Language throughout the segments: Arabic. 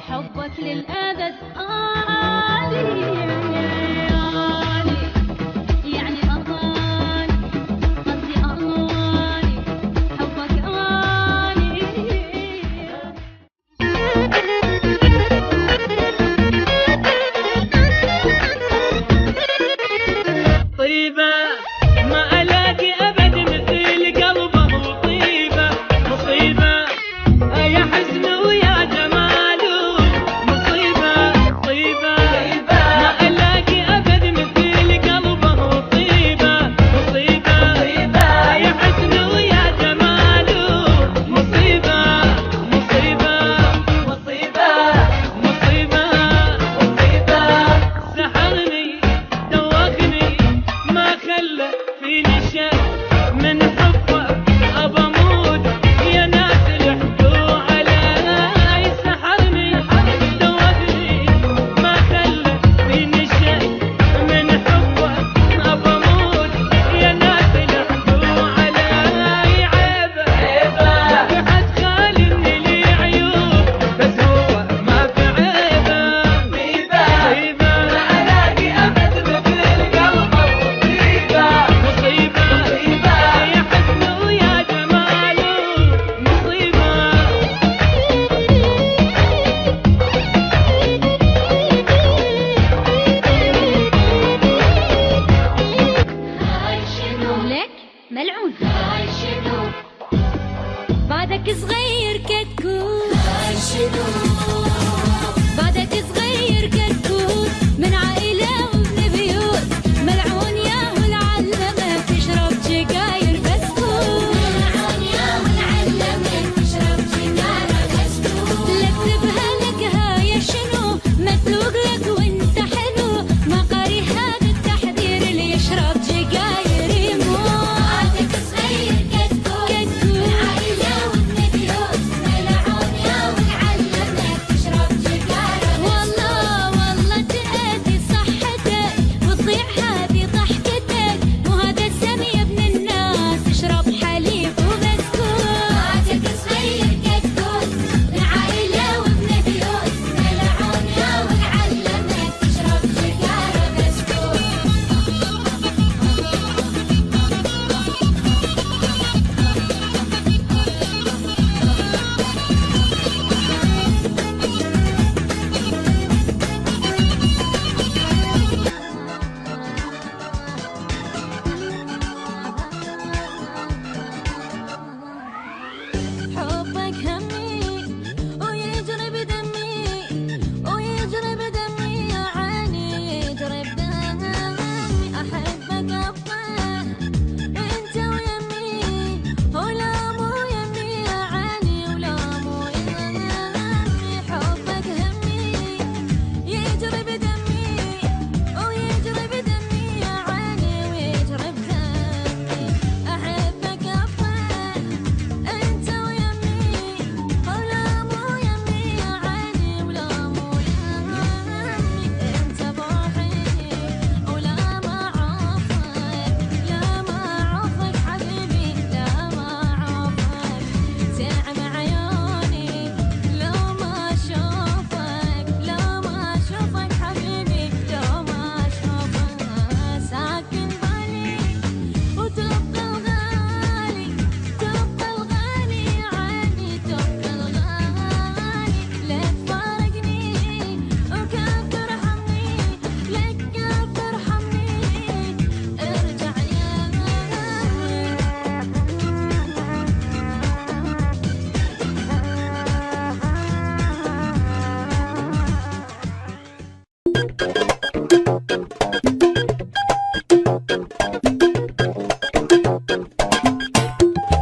حبك للأبد يعني أغاني قصدي أغاني حبك طيبة ما ألاقي أبد مثل قلبه وطيبة مصيبة يا حزن ويا جمال مصيبة طيبة ما ألاقي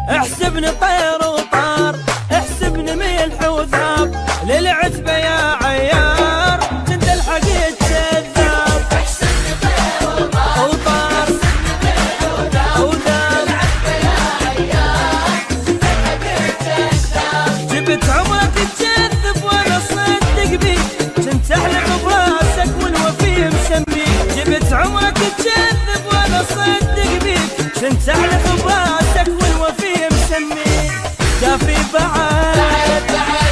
احسبني طير وطار، احسبني ملح وذاب، للعتبة يا عيار كنت الحقيقة كذاب. احسبني طير وطار، احسبني ملح وذاب، للعتبة يا عيار كنت الحقيقة كذاب. جبت عمرك تكذب وانا صدق بيك، كنت احلف براسك والوفي مسميك. جبت عمرك تكذب وانا صدق بيك، كنت احلف براسك والوفي مسميك. كافي بعد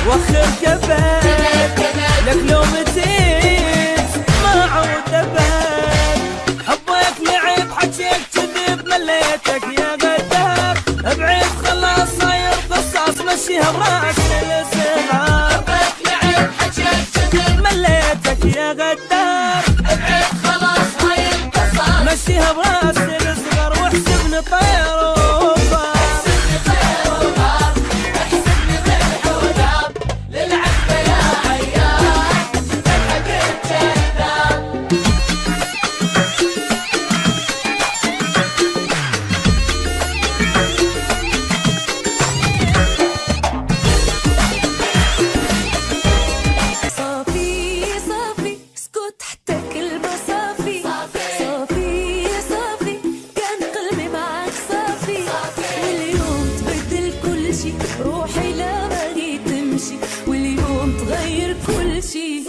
وخر كبد، لك لو متيت ما عود ابد. حبك لعب حكيك كذب مليتك يا غدار، ابعد خلاص صاير قصاص مشيها براس الصغار. حبك لعب حكيك كذب مليتك يا غدار، ابعد خلاص هاي القصص. مشيها براس الصغار واحسبني طير وطار. احسبني طير وطار، احسبني ملح وذاب، للعتبة يا عيار كنت الحقيقة كذاب. صافي صافي اسكت حتى كلمة صافي. صافي صافي كان قلبي معك صافي. واليوم تبدل كل شي، روحي لا ما تمشي، واليوم تغير كل شي.